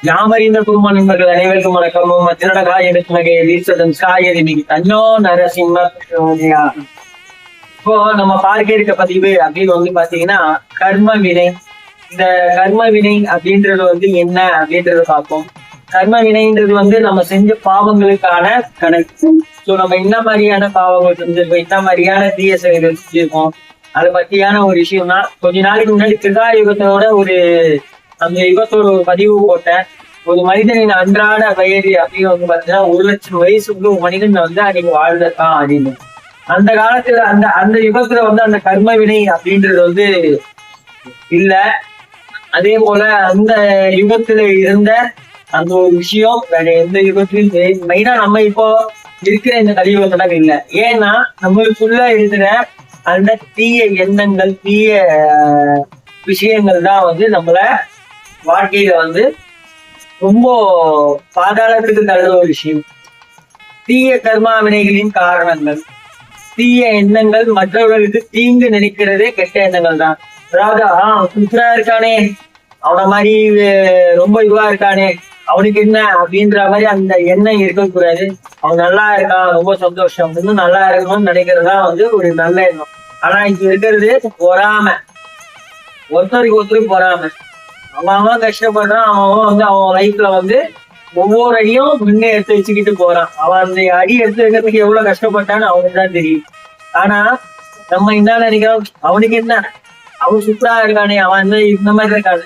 யாமறிந்த குடும்ப நண்பர்கள் அனைவருக்கும் வணக்கம். மத்தினடகா எடுத்துனகை வீசதன் சாயதி தன்னோ நரசிம்ம. இப்போ நம்ம பார்க்க இருக்க பதிவு அப்படின்னு வந்து பாத்தீங்கன்னா கர்ம வினை. இந்த கர்ம வினை அப்படின்றது வந்து என்ன அப்படின்றத பார்ப்போம். கர்ம வினைன்றது வந்து நம்ம செஞ்ச பாவங்களுக்கான கணக்கு. ஸோ நம்ம என்ன மாதிரியான பாவங்கள் செஞ்சிருக்கோம், என்ன மாதிரியான தீய செயல்கள் செஞ்சிருக்கோம், அதை பத்தியான ஒரு விஷயம் தான். கொஞ்ச நாளைக்கு முன்னாடி திகா யுகத்தோட அந்த யுகத்தோட ஒரு பதிவு போட்டேன். ஒரு மனிதனின் அன்றாட வயது அப்படின்னு வந்து பாத்தீங்கன்னா 1,00,000 வயசுக்கு ஒரு மனிதன் வந்து அன்னைக்கு வாழ்ந்தான் அப்படின்னு. அந்த காலத்துல அந்த அந்த யுகத்துல வந்து அந்த கர்ம வினை அப்படின்றது வந்து இல்ல. அதே போல அந்த யுகத்துல இருந்த அந்த ஒரு விஷயம் வேற எந்த யுகத்திலும் மெயினா நம்ம இப்போ இருக்கிற இந்த கலியுகத்துல இல்லை. ஏன்னா நம்மளுக்குள்ள இருக்கிற அந்த தீய எண்ணங்கள், தீய விஷயங்கள் தான் வந்து நம்மள வாழ்க்கையில வந்து ரொம்ப பாதாளத்துக்கு தள்ளுற ஒரு விஷயம். தீய கர்மா வினைகளின் காரணங்கள், தீய எண்ணங்கள், மற்றவர்களுக்கு தீங்கு நினைக்கிறதே கெட்ட எண்ணங்கள் தான். அதாவது சுற்றா இருக்கானே, அவன மாதிரி ரொம்ப இதுவா இருக்கானே, அவனுக்கு என்ன அப்படின்ற மாதிரி அந்த எண்ணம் இருக்கக்கூடாது. அவன் நல்லா இருக்கான், ரொம்ப சந்தோஷம், இன்னும் நல்லா இருக்கணும்னு நினைக்கிறதா வந்து ஒரு நல்ல எண்ணம். ஆனா இப்ப இருக்கிறது பொறாம, ஒருத்தருக்கு ஒருத்தருக்கு பொறாம. அவன் கஷ்டப்படுறான், அவன் வந்து அவன் லைஃப்ல வந்து ஒவ்வொரு அடியும் முன்னே எடுத்து வச்சுக்கிட்டு போறான். அவன் அந்த அடி எடுத்து வைக்கிறதுக்கு எவ்வளவு கஷ்டப்பட்டான்னு அவனுக்கு தான் தெரியும். ஆனா நம்ம என்ன நினைக்கிறோம், அவனுக்கு என்ன, அவன் சூப்பரா இருக்கானே, அவன் வந்து இந்த மாதிரி இருக்கானு.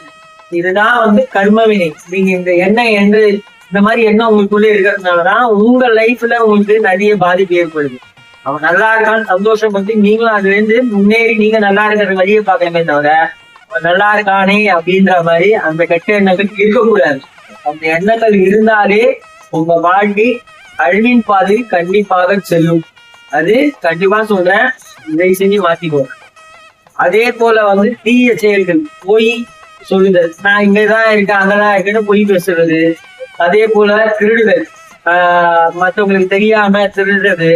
இதுதான் வந்து கர்மவினை. நீங்க இந்த எண்ணம் என்று இந்த மாதிரி எண்ணம் உங்களுக்குள்ளே இருக்கிறதுனாலதான் உங்க லைஃப்ல உங்களுக்கு நிறைய பாதிப்பு ஏற்படுது. அவன் நல்லா இருக்கான்னு சந்தோஷப்பட்டு நீங்களும் அதுல இருந்து முன்னேறி நீங்க நல்லா இருக்கிற வழியை பார்க்கணுமே தவிர அவன் நல்லா இருக்கானே அப்படின்ற மாதிரி அந்த கெட்ட எண்ணங்கள் இருக்கக்கூடாது. அந்த எண்ணங்கள் இருந்தாலே உங்க வாழ்க்கை அழிவின் பாதை கண்டிப்பாக செல்லும். அது கண்டிப்பா சொல்றேன், இதை செஞ்சு மாத்திக்கோ. அதே போல வந்து தீய செயல்கள், பொய் சொல்லுதல், நான் இங்கதான் இருக்கேன் அங்கதான் இருக்கேன்னு பொய் பேசுறது. அதே போல திருடுதல், மற்றவங்களுக்கு தெரியாம திருடுறது,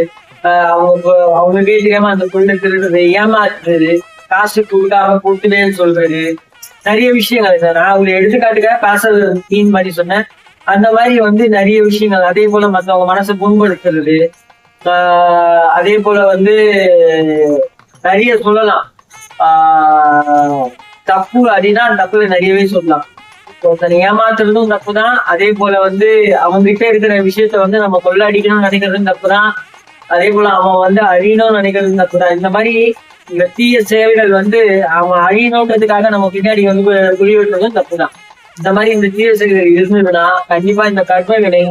அவங்களுக்கே தெரியாம அந்த பொருளை திருடுறது, ஏமாத்துறது, காசு கொடுக்காம கொடுத்துட்டேன்னு சொல்றது, நிறைய விஷயங்கள். நான் ஒரு எடுத்துக்காட்டுக்காக காசை மீன் மாதிரி சொன்னேன். அந்த மாதிரி வந்து நிறைய விஷயங்கள். அதே போல மற்றவங்க மனசை புண்படுத்துறது, அதே போல வந்து நிறைய சொல்லலாம். தப்பு அப்படின்னா தப்புல நிறையவே சொல்லலாம். ஒருத்தனை ஏமாத்துறதும் தப்பு தான். அதே போல வந்து அவங்க கிட்ட இருக்கிற விஷயத்த வந்து நம்ம கொள்ளடிக்கணும்னு நினைக்கிறதும் தப்பு தான். அதே போல அவன் வந்து அழியணும்னு நினைக்கிறதும் தப்பு தான். இந்த மாதிரி இந்த தீய சேவைகள் வந்து அவன் அழியணுன்றதுக்காக நம்ம பின்னாடி வந்து குழி வெட்டுறதும் தப்பு தான். இந்த மாதிரி இந்த தீய செயல்கள் இருந்ததுன்னா கண்டிப்பா இந்த கர்ம வினை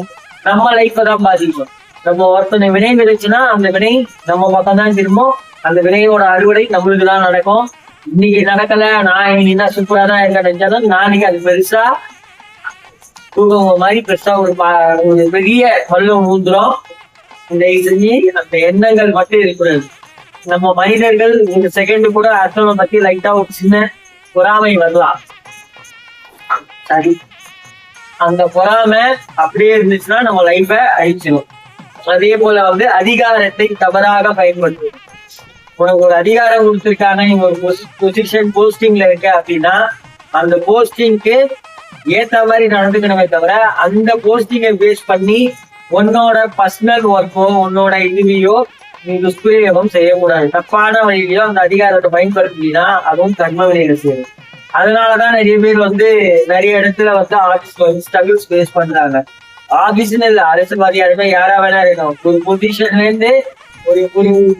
நம்ம லைஃப்பை தான் பாதிக்கும். நம்ம ஒருத்தனை வினை விதைச்சுன்னா அந்த வினை நம்ம பக்கம் தான் திரும்பும். அந்த வினையோட அறுவடை நம்மளுக்கு தான் நடக்கும். இன்னைக்கு நடக்கல, நான் இன்னைக்கு என்ன சூப்பரா தான் இருக்க நினைச்சாலும் நாளைக்கு அது பெருசா தூக்கம் மாதிரி பெருசா ஒரு பெரிய பள்ளம் ஊந்துரும். இந்த செஞ்சு அந்த எண்ணங்கள் மட்டும் இருக்கக்கூடாது. நம்ம மனிதர்கள் இந்த செகண்ட் கூட அர்த்தத்தை பத்தி லைட்டா ஒரு சின்ன பொறாமை வரலாம். சரி, அந்த பொறாமை அப்படியே இருந்துச்சுன்னா நம்ம லைஃபை அழிச்சிடும். அதே போல வந்து அதிகாரத்தை தவறாக பயன்படுத்தும். உனக்கு ஒரு அதிகாரம் கொடுத்துருக்காங்க, நீங்க ஒரு பொசிஷன் போஸ்டிங்ல இருக்க அப்படின்னா அந்த போஸ்டிங்க்கு ஏத்த மாதிரி நடந்துக்கணுமே தவிர அந்த போஸ்டிங்கை பேஸ் பண்ணி உன்னோட பர்சனல் ஒர்க்கோ உன்னோட இதுலையோ நீ துஷ்பிரயோகம் செய்யக்கூடாது. தப்பான வழியிலையோ அந்த அதிகாரத்தை பயன்படுத்தினா அதுவும் கர்ம வினைகள் செய்யும். அதனாலதான் நிறைய பேர் வந்து நிறைய இடத்துல வந்து ஆபீஸ்ல வந்து ஸ்ட்ரகிள்ஸ் ஃபேஸ் பண்றாங்க. ஆபீஸ்ன்னு இல்லை, அரசியல்வாதியா யாரா வேணா இருக்கணும். ஒரு பொசிஷன்ல இருந்து ஒரு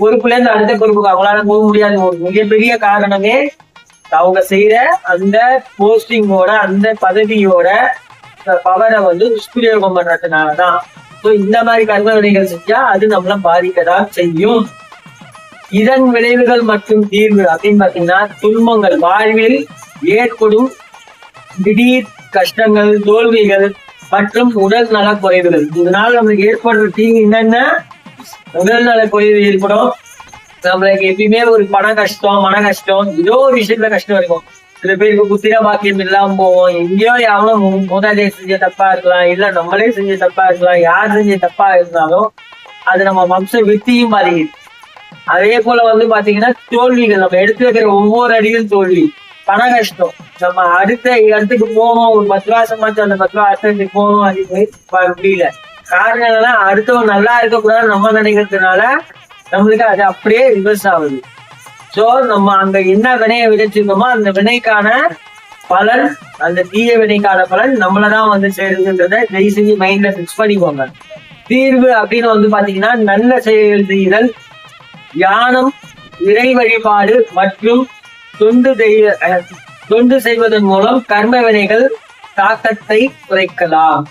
பொறுப்புல இருந்து அடுத்த பொறுப்புக்கு அவங்களால போக முடியாது. ஒரு மிகப்பெரிய காரணமே அவங்க செய்யற அந்த போஸ்டிங்கோட அந்த பதவியோட பவரை வந்து துஷ்பிரயோகம் பண்றதுனாலதான். ஸோ இந்த மாதிரி கர்ம வினைகள் செஞ்சா அது நம்மள பாதிக்கதான் செய்யும். இதன் விளைவுகள் மற்றும் தீர்வு அப்படின்னு பாத்தீங்கன்னா துன்பங்கள், வாழ்வில் ஏற்படும் திடீர் கஷ்டங்கள், தோல்விகள் மற்றும் உடல் நல குறைவுகள். இதனால நம்மளுக்கு ஏற்படுற தீங்கு என்னன்னா உடல் நல குறைவு ஏற்படும். நம்மளுக்கு எப்பயுமே ஒரு பண கஷ்டம், மன கஷ்டம், ஏதோ ஒரு விஷயத்துல கஷ்டம் இருக்கும். சில பேருக்கு புத்திர பாக்கியம் இல்லாம போவோம். எங்கேயோ யாரும் மூதாதையை செஞ்ச தப்பா இருக்கலாம், இல்ல நம்மளே செஞ்ச தப்பா இருக்கலாம். யார் செஞ்ச தப்பா இருந்தாலும் அது நம்ம வம்ச வித்தியும் பாதிக்குது. அதே போல வந்து பாத்தீங்கன்னா தோல்விகள், நம்ம எடுத்து வைக்கிற ஒவ்வொரு அடியும் தோல்வி. பண கஷ்டம். நம்ம அடுத்த இடத்துக்கு போகணும், ஒரு 10 ரூபா சம்பாதிச்சு அந்த 10 ரூபா அடுத்த இடத்துக்கு போகணும் அப்படின்னு முடியல. காரணம் என்னன்னா அடுத்தவங்க நல்லா இருக்கக்கூடாதுன்னு நம்ம நினைக்கிறதுனால நம்மளுக்கு அது அப்படியே ரிவர்ஸ் ஆகுது. சோ நம்ம அங்க என்ன வினையை விதைச்சிருக்கோமோ அந்த வினைக்கான பலன், அந்த தீய வினைக்கான பலன் நம்மளதான் வந்து சேருதுன்றத தயவு செஞ்சு மைண்ட்ல பிக்ஸ் பண்ணிக்கோங்க. தீர்வு அப்படின்னு வந்து பாத்தீங்கன்னா நல்ல செயல் செய்தல், தியானம், இறை வழிபாடு மற்றும் தொண்டு செய்வதன் மூலம் கர்ம வினைகள் தாக்கத்தை குறைக்கலாம்.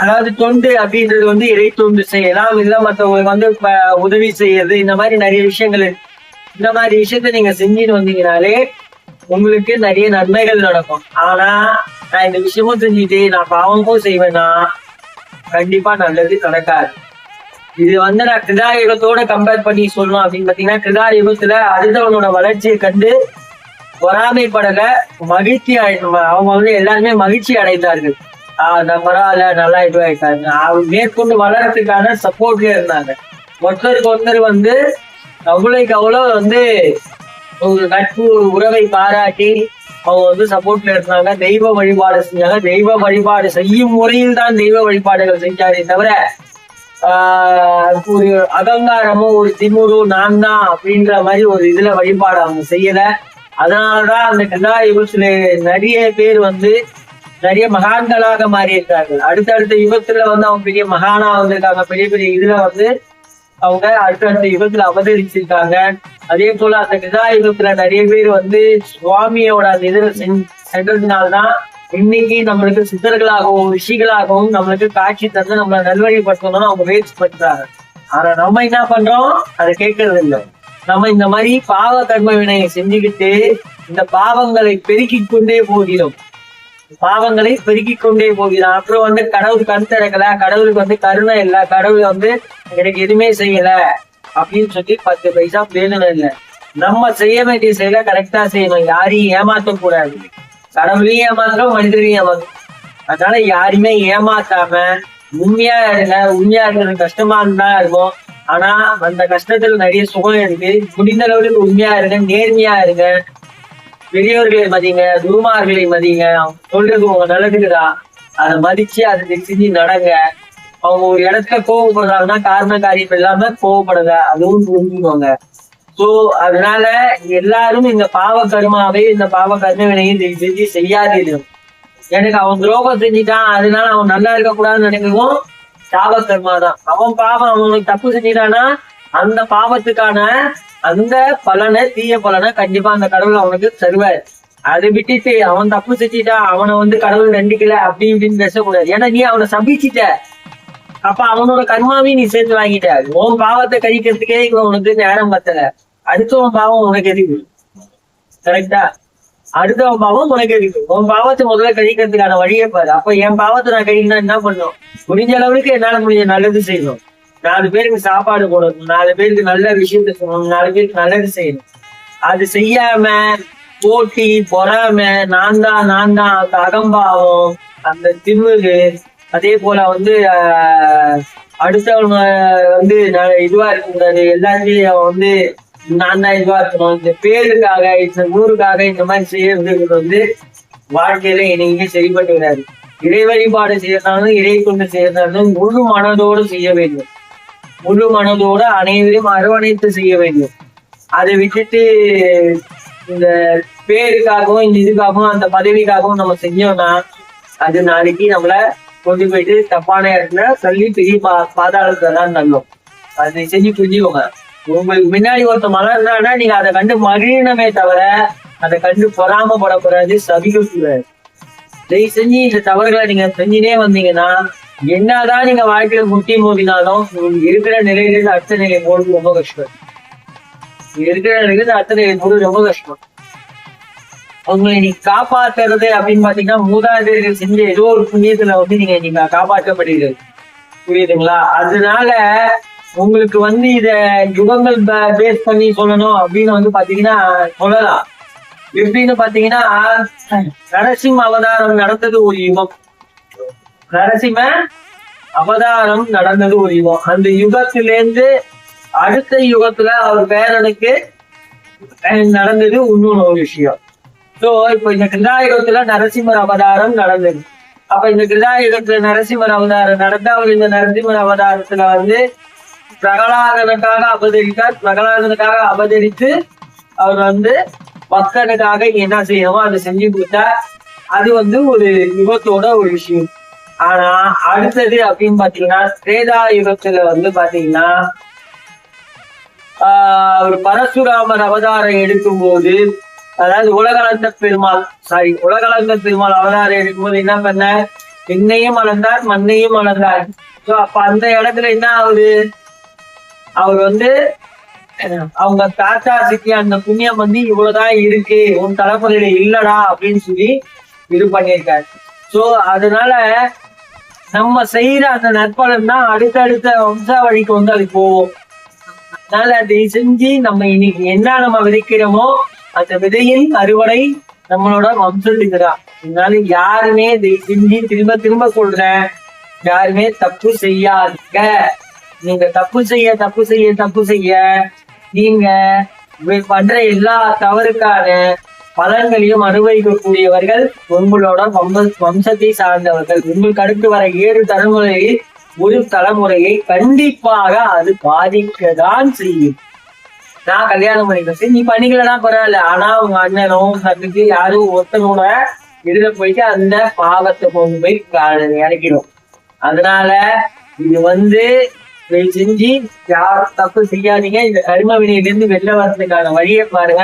அதாவது தொண்டு அப்படின்றது வந்து இறை தொண்டு செய்யலாம், இல்ல மற்றவங்களுக்கு வந்து உதவி செய்யறது, இந்த மாதிரி நிறைய விஷயங்கள். இந்த மாதிரி விஷயத்த நீங்க செஞ்சுட்டு வந்தீங்கனாலே உங்களுக்கு நிறைய நன்மைகள் நடக்கும். ஆனா நான் இந்த விஷயமும் செஞ்சுட்டு நான் பாவமும் செய்வேன்னா கண்டிப்பா நல்லது நடக்காது. இது வந்து நான் கிருதாயுகத்தோட கம்பேர் பண்ணி சொல்லணும் அப்படின்னு பாத்தீங்கன்னா, கிருதாயுகத்துல அடுத்தவனோட வளர்ச்சியை கண்டு பொறாமைப்படல, மகிழ்ச்சி அவங்க வந்து எல்லாருமே மகிழ்ச்சி அடைந்தார்கள். பரவாயில்ல, நல்லா இதுவாயிட்டாங்க. அவங்க மேற்கொண்டு வளர்றதுக்கான சப்போர்ட்ல இருந்தாங்க. ஒருத்தருக்கு ஒருத்தர் வந்து அவ்வளோக்கு அவ்வளோ வந்து ஒரு நட்பு உறவை பாராட்டி அவங்க வந்து சப்போர்ட்ல இருந்தாங்க. தெய்வ வழிபாடு செஞ்சாங்க. தெய்வ வழிபாடு செய்யும் முறையில் தான் தெய்வ வழிபாடுகள் செஞ்சாரே தவிர ஒரு அகங்காரமோ ஒரு திமுரு நான் தான் அப்படின்ற மாதிரி ஒரு இதுல வழிபாடு அவங்க செய்யல. அதனாலதான் அந்த கதாயுகத்துல நிறைய பேர் வந்து நிறைய மகான்களாக மாறி இருக்கார்கள். அடுத்தடுத்த யுகத்துல வந்து அவங்க பெரிய மகானா வந்திருக்காங்க. பெரிய பெரிய இதுல வந்து அவங்க அடுத்தடுத்த யுகத்துல அவதரிச்சிருக்காங்க. அதே போல அந்த கதாயுகத்துல நிறைய பேர் வந்து சுவாமியோட அந்த இதுல சென்றதுனால்தான் இன்னைக்கு நம்மளுக்கு சித்தர்களாகவும் ரிஷிகளாகவும் நம்மளுக்கு காட்சி தந்து நம்மளை நல்வழிப்படுத்தணும்னு அவங்க முயற்சி பண்றாங்க. ஆனா நம்ம என்ன பண்றோம், அதை கேட்கறது இல்லை. நம்ம இந்த மாதிரி பாவ கர்ம வினையை செஞ்சுக்கிட்டு இந்த பாவங்களை பெருக்கிக் கொண்டே போகிறோம். அப்புறம் வந்து கடவுள் கண் திறக்கல, கடவுளுக்கு வந்து கருணை இல்லை, கடவுள் வந்து எனக்கு எதுவுமே செய்யல அப்படின்னு சொல்லி 10 பைசா பிரயோஜனம் இல்லை. நம்ம செய்ய வேண்டிய செயலை கரெக்டா செய்யணும். யாரையும் ஏமாத்த கூடாது. கடவுளையும் ஏமாத்துறோம், மனிதரையும் ஏமாத்துறோம். அதனால யாருமே ஏமாத்தாம உண்மையா இருங்க. உண்மையா இருக்கிறது கஷ்டமா இருந்தா இருக்கும். ஆனா அந்த கஷ்டத்துல நிறைய சுகம் இருக்கு. முடிந்த அளவுக்கு உண்மையா இருங்க, நேர்மையா இருங்க. பெரியவர்களை மதிங்க, குருமார்களை மதிங்க. அவங்க சொல்றது உங்க நல்லதுக்குதான், அதை மதிச்சு அதை செஞ்சு நடங்க. அவங்க ஒரு இடத்துல கோவப்படுறாங்கன்னா காரண காரியம் இல்லாம கோவப்படுங்க, அதுவும் புரிஞ்சுக்கோங்க. சோ அதனால எல்லாரும் இந்த பாவ கர்மாவை, இந்த பாவ கர்ம வினையும் செஞ்சு செய்யாதீர்கள். எனக்கு அவன் துரோகம் செஞ்சுட்டான் அதனால அவன் நல்லா இருக்கக்கூடாதுன்னு நினைக்கவும் பாவ கர்மா தான். அவன் பாவம், அவனுக்கு தப்பு செஞ்சிட்டானா அந்த பாவத்துக்கான அந்த பலனை, தீய பலனை கண்டிப்பா அந்த கடவுள் அவனுக்கு தருவார். அதை விட்டுட்டு அவன் தப்பு செஞ்சுட்டான், அவனை வந்து கடவுள் தண்டிக்கல அப்படி இப்படின்னு பேசக்கூடாது. ஏன்னா நீ அவனை சபிச்சிட்ட, அப்ப அவனோட கர்மாவையும் நீ சேர்த்து வாங்கிட்ட. உன் பாவத்தை கழிக்கிறதுக்கே உனக்கு நேரம் பத்தல, அடுத்தவன் பாவம் உனக்கு எதுக்கு? கரெக்டா? அடுத்தவன் பாவம் உனக்கு எதுக்கு? உன் பாவத்தை முதல்ல கழிக்கிறதுக்கான வழியே பாரு. அப்ப என் பாவத்தை நான் கழிக்கணும் என்ன பண்ணும்? முடிஞ்ச அளவுக்கு என்னால முடிஞ்ச நல்லது செய்யணும். 4 பேருக்கு சாப்பாடு போடணும், 4 பேருக்கு நல்ல விஷயத்த சொல்லணும், 4 பேருக்கு நல்லது செய்யணும். அது செய்யாம போட்டி, பொறாம, நான் தான் அந்த அகம்பாவம், அந்த திமிரு, அதே போல வந்து அடுத்தவங்க வந்து இதுவா இருக்கக்கூடாது, எல்லாத்தையும் அவன் வந்து நான் தான் இதுவா இருக்கணும், இந்த பேருக்காக, இந்த ஊருக்காக இந்த மாதிரி செய்யறது வந்து வாழ்க்கையில என்னைக்குமே சரிப்பட்டு வராது. இறை வழிபாடு செய்யறதாலும் இறை கொண்டு செய்யறதாலும் முழு மனதோடு செய்ய வேண்டும். முழு மனதோடு அனைவரையும் அரவணைத்து செய்ய வேண்டும். அதை விட்டுட்டு இந்த பேருக்காகவும் இந்த இதுக்காகவும் அந்த பதவிக்காகவும் நம்ம செஞ்சோம்னா அது நாளைக்கு நம்மள கொண்டு போயிட்டு தப்பான இடத்துல தள்ளி பெரிய பாதாளத்துல தான் தள்ளும். அதை செஞ்சு புரிஞ்சுக்கோங்க. உங்களுக்கு முன்னாடி ஒருத்த மலர்னா நீங்க அதை கண்டு மகிழணுமே தவிர அதை கண்டு பொறாமப்படக்கூடாது, சபிக்கக்கூடாது. இதை செஞ்சு இந்த தவறுகளை நீங்க செஞ்சுனே வந்தீங்கன்னா என்னதான் நீங்க வாழ்க்கையில முட்டி மோதினாலும் இருக்கிற நிலையிலிருந்து அடுத்த நிலை போடுறது ரொம்ப கஷ்டம். இருக்கிற நிலையிலிருந்து அடுத்த நிலை போடுறது ரொம்ப கஷ்டம். உங்களை நீ காப்பாத்துறது அப்படின்னு பாத்தீங்கன்னா மூதாதையர்கள் செஞ்ச ஏதோ ஒரு புண்ணியத்துல வந்து நீங்க காப்பாற்றப்படுகிறது. புரியுதுங்களா? அதனால உங்களுக்கு வந்து இத யுகங்கள் பேஸ் பண்ணி சொல்லணும் அப்படின்னு வந்து பாத்தீங்கன்னா சொல்லலாம். எப்படின்னு பாத்தீங்கன்னா நரசிம்ம அவதாரம் நடந்தது ஒரு யுகம். நரசிம்ம அவதாரம் நடந்தது ஒரு யுகம். அந்த யுகத்திலேருந்து அடுத்த யுகத்துல அவர் பேரனுக்கு நடந்தது இன்னொரு ஒரு விஷயம். சோ இப்போ இந்த கிருதாயுகத்துல நரசிம்மர் அவதாரம் நடந்தது. அப்ப இந்த கிருதாயுகத்துல நரசிம்மர் அவதாரம் நடந்த அவர் இந்த நரசிம்மர் அவதாரத்துல வந்து பிரகலாதனுக்காக அவதரித்தார். பிரகலாதனுக்காக அவதரித்து அவர் வந்து பக்தனுக்காக என்ன செய்யணுமோ அதை செஞ்சு கொடுத்தார். அது வந்து ஒரு யுகத்தோட ஒரு விஷயம். ஆனா அடுத்தது அப்படின்னு பாத்தீங்கன்னா திரேதா யுகத்துல வந்து பாத்தீங்கன்னா ஒரு பரசுராமர் அவதாரம் எடுக்கும் போது, அதாவது உலகளந்த பெருமாள் அவதாரம் எடுக்கும்போது என்ன பண்ண, விண்ணையும் அளந்தார் மண்ணையும் அளந்தார். சோ அப்ப அந்த இடத்துல என்ன ஆகுது, அவர் வந்து அவங்க தாத்தா சிக்கி அந்த புண்ணியம் வந்து இவ்வளவுதான் இருக்கு, உன் தலைமுறையில இல்லடா அப்படின்னு சொல்லி இது பண்ணியிருக்காரு. சோ அதனால நம்ம செய்யற அந்த நற்பலன் தான் அடுத்தடுத்த வம்சாவழிக்கு வந்து அது போவோம். அதனால அதை செஞ்சு நம்ம இன்னைக்கு என்ன நம்ம விதைக்கிறோமோ அந்த விதையின் அறுவடை நம்மளோட வம்சத்துக்கு தான். அதனால யாருமே இதை செஞ்சு திரும்ப திரும்ப சொல்றேன், யாருமே தப்பு செய்யாதீங்க. நீங்க தப்பு செய்ய நீங்க பண்ற எல்லா தவறுக்கான பலன்களையும் அனுபவிக்கக்கூடியவர்கள் உங்களோட வம்சத்தை சார்ந்தவர்கள். உங்களுக்கு அடுத்து வர 7 தலைமுறையில் ஒரு தலைமுறையை கண்டிப்பாக அது பாதிக்கதான் செய்யும். நான் கல்யாணம் பண்ணிக்கிறேன், நீ பண்ணிக்கலன்னா பரவாயில்ல, ஆனா உங்க அண்ணனும் தம்பிக்கு யாரும் ஒருத்தனோட இதுல போயிட்டு அந்த பாவத்தை கொண்டு போய் இறக்கிடும். அதனால இது வந்து செஞ்சு யாரும் தப்பு செய்யாதீங்க. இந்த கர்ம வினையிலிருந்து வெளில வர்றதுக்கான வழியை பாருங்க.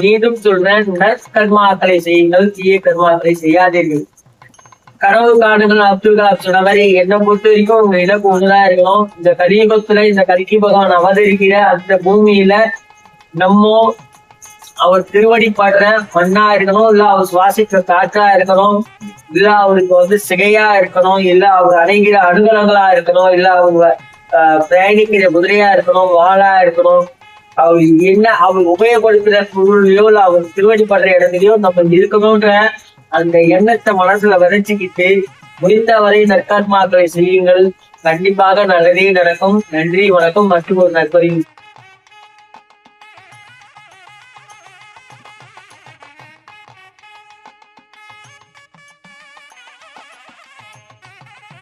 மீண்டும் சொல்றேன், கர்மாக்களை செய்யுங்கள், தீய கர்மாக்களை செய்யாதீர்கள். கனவு காணுங்கள். அப்துல் கலாம் சொன்ன மாதிரி என்னை பொறுத்த வரைக்கும் உங்க இலக்கு ஒண்ணுதான் இருக்கணும். இந்த கலியுகத்துல இந்த கல்கி பகவான் அவதரிக்கிற அந்த பூமியில நம்ம அவர் திருவடி பாடுற மண்ணா இருக்கணும், இல்ல அவர் சுவாசிக்கிற காற்றா இருக்கணும், இல்ல அவருக்கு வந்து சிகையா இருக்கணும், இல்ல அவர் அடைகிற அனுகலங்களா இருக்கணும், இல்ல அவங்க பிரயாணிக்கிற குதிரையா இருக்கணும், வாளா இருக்கணும். அவர் என்ன அவர் உபயோகப்படுத்துற பொருளையோ இல்ல அவர் திருவடி படுற இடத்துலயோ நம்ம இருக்கணும்ன்ற அந்த எண்ணத்தை மனசுல விதைச்சுக்கிட்டு முடிந்தவரை நற்கர்மாக்களை செய்யுங்கள். கண்டிப்பாக நல்லதே நடக்கும். நன்றி, வணக்கம். மற்றும் ஒரு நற்பரி.